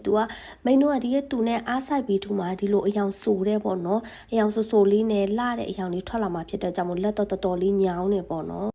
သူကမိန်းတို့ကဒီရဲ့သူနဲ့အားဆိုင်ပြီးထူမှာဒီလိုအယောင်ဆိုတဲ့ပေါ့နော်အယောင်ဆိုလေးနဲ့လှတဲ့အယောင်လေးထွက်လာမှာဖြစ်တဲ့ကြောင့်မို့လက်တော်လေးညောင်းနေပေါ့နော်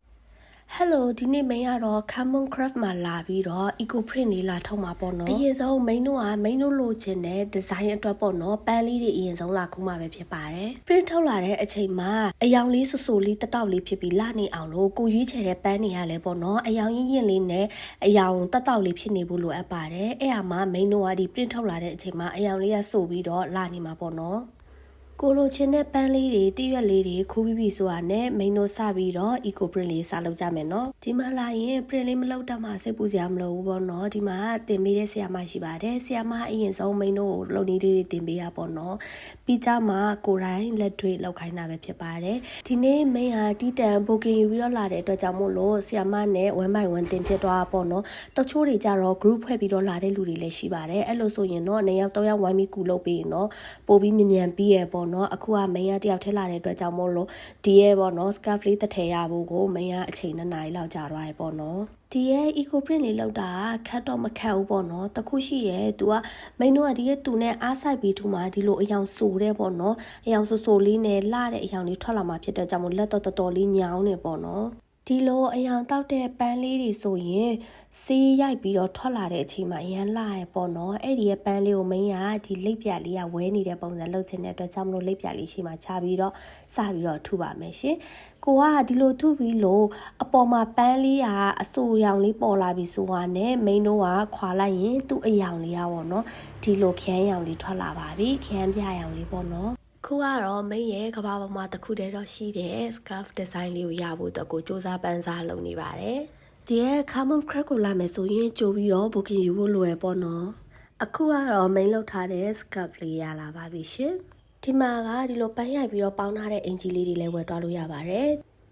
Hello ဒီနေ့မိန်းကတော့ Common Craft မှာလာပြီးတော့ Eco Print လေးလာထုတ်မှာပေါ့နော်အရင်ဆုံးမိန်းတို့လိုချင်တဲ့ design အတွက်ပေါ့နော်ပန်းလေးတွေအရင်ဆုံးလာခုမှာပဲဖြစ်ပါတယ် print ထုတ်လာတဲ့အချိန်မှာအယောင်လေးဆိုလေးတက်တောက်လေးဖြစ်ပြီးလှနေအောင်လို့ကိုရွေးချယ်တဲ့ပန်းတွေကလည်းပေါ့နော်အယောင်ရင်လေးနဲ့အယောင်တက်တောက်လေးဖြစ်နေဖို့လိုအပ်ပါတယ်အဲ့အမှာမိန်းတို့ကဒီ print ထုတ်လာတဲ့အချိန်မှာအယောင်လေးကဆိုပြီးတော့လှနေမှာပေါ့နော်ကိုလိုချင်တဲ့ပန်းလေးတွေတရွက်လေးတွေခူးပြီးဆိုတာနဲ့မိန်တို့စပြီးတော့ eco print လေးစလုပ်ကြမယ်နော်ဒီမှာလာရင် print လေးမလုပ်တတ်မှစိတ်ပူစရာမလိုဘူးပေါ့နော်ဒီမှာတင်ပေးတဲ့ဆရာမရှိပါတယ်ဆရာမအရင်ဆုံးမိန်တို့ကိုလုပ်နည်းလေးတွေတင်ပေးရပေါ့နော်ပြီးကြမှာကိုယ်တိုင်လက်တွေ့လောက်ခိုင်းတာပဲဖြစ်ပါတယ်ဒီနေ့မိန်ဟာတီးတန် booking ယူပြီးတော့လာတဲ့အတွက်ကြောင့်မို့လို့ဆရာမနဲ့1 by 1တင်ဖြစ်သွားပေါ့နော်တချို့တွေကြတော့ group ဖွဲ့ပြီးတော့လာတဲ့လူတွေလည်းရှိပါတယ်အဲ့လိုဆိုရင်တော့2ယောက်3ယောက်ဝိုင်းပြီးကူလုပ်ပြီးရင်တော့ပို့ပြီးမြန်ပြီးရပေါ့နော်အခုကမိန်ကတယောက်ထည့်လာတဲ့အတွက်ကြောင့်မို့လို့ဒီရဲ့ပေါ့နော် scarf လေးတစ်ထည်ရဖို့ကိုမိန်ကအချိန်2နာရီလောက်ကြာသွားရပေါ့နော်ဒီရဲ့ eco print လေးလောက်တာခတ်တော့မခတ်ဘူးပေါ့နော်တခုရှိရဲ့သူကမိန်တို့ကဒီရဲ့သူနဲ့အားဆိုင်ပြီးထူမှာဒီလိုအယောင်ဆိုတဲ့ပေါ့နော်အယောင်ဆိုလေးနဲ့လှတဲ့အယောင်လေးထွက်လာမှာဖြစ်တဲ့ကြောင့်မို့လက်တော်လေးညောင်းနေပေါ့နော်ဒီလိုအယောင်တောက်တဲ့ပန်းလေးတွေဆိုရင်ဆေးရိုက်ပြီးတော့ထွက်လာတဲ့အချိန်မှာအရန်လှရပေါ့နော်အဲ့ဒီရဲ့ပန်းလေးကိုမင်းကဒီလိပ်ပြလေးကဝဲနေတဲ့ပုံစံလုပ်ချင်တဲ့အတွက်ကြောင့်မလို့လိပ်ပြလေးရှိမှချပြီးတော့စပြီးတော့ထုပါမယ်ရှင်ကိုကဒီလိုထုပြီးလို့အပေါ်မှာပန်းလေးကအဆူရောင်လေးပေါ်လာပြီးဆိုတာနဲ့မင်းတို့ကခွာလိုက်ရင်သူ့အယောင်လေးပေါ့နော်ဒီလိုခန်းရောင်လေးထွက်လာပါပြီခန်းပြရောင်လေးပေါ့နော်ခုကတော့မိန်ရဲ့ကဘာပေါ်မှာတစ်ခုတည်းတော့ရှိတဲ့ scarf design လေးကိုရဖို့တော့ကိုစူးစမ်းပန်းစားလုပ်နေပါတယ်ဒီရဲ့ Common Craft ကိုလာမယ်ဆိုရင်ကြိုပြီးတော့ booking ယူဖို့လိုရပေါ့နော်အခုကတော့မိန်လောက်ထားတဲ့ scarf လေးရလာပါပြီရှင်ဒီမှာကဒီလိုပန်းရိုက်ပြီးတော့ပေါင်းထားတဲ့အင်ဂျီလေးတွေလည်းဝယ်သွားလို့ရပါတယ်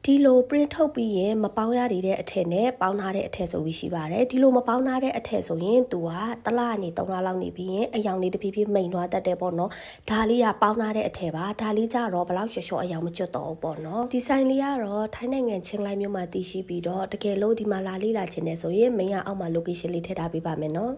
ဒီလို print ထုတ်ပြီးရင်မပေါင်းရတဲ့အထည်နဲ့ပေါင်းထားတဲ့အထည်ဆိုပြီးရှိပါတယ်ဒီလိုမပေါင်းထားတဲ့အထည်ဆိုရင်သူကတလအနေ3လလောက်နေပြီးရင်အယောင်လေးတဖြည်းဖြည်းမိန်သွားတတ်တယ်ပေါ့နော်ဒါလေးကပေါင်းထားတဲ့အထည်ပါဒါလေးကြတော့ဘလောက်ရှော့ရှော့အယောင်မကျွတ်တော့ဘူးပေါ့နော်ဒီဆိုင်လေးကတော့ထိုင်းနိုင်ငံချင်းလိုက်မြို့မှာတည်ရှိပြီးတော့တကယ်လို့ဒီမှာလာလေးလာခြင်းနဲ့ဆိုရင်မိန်ကအောက်မှာ location လေးထည့်ထားပေးပါမယ်နော်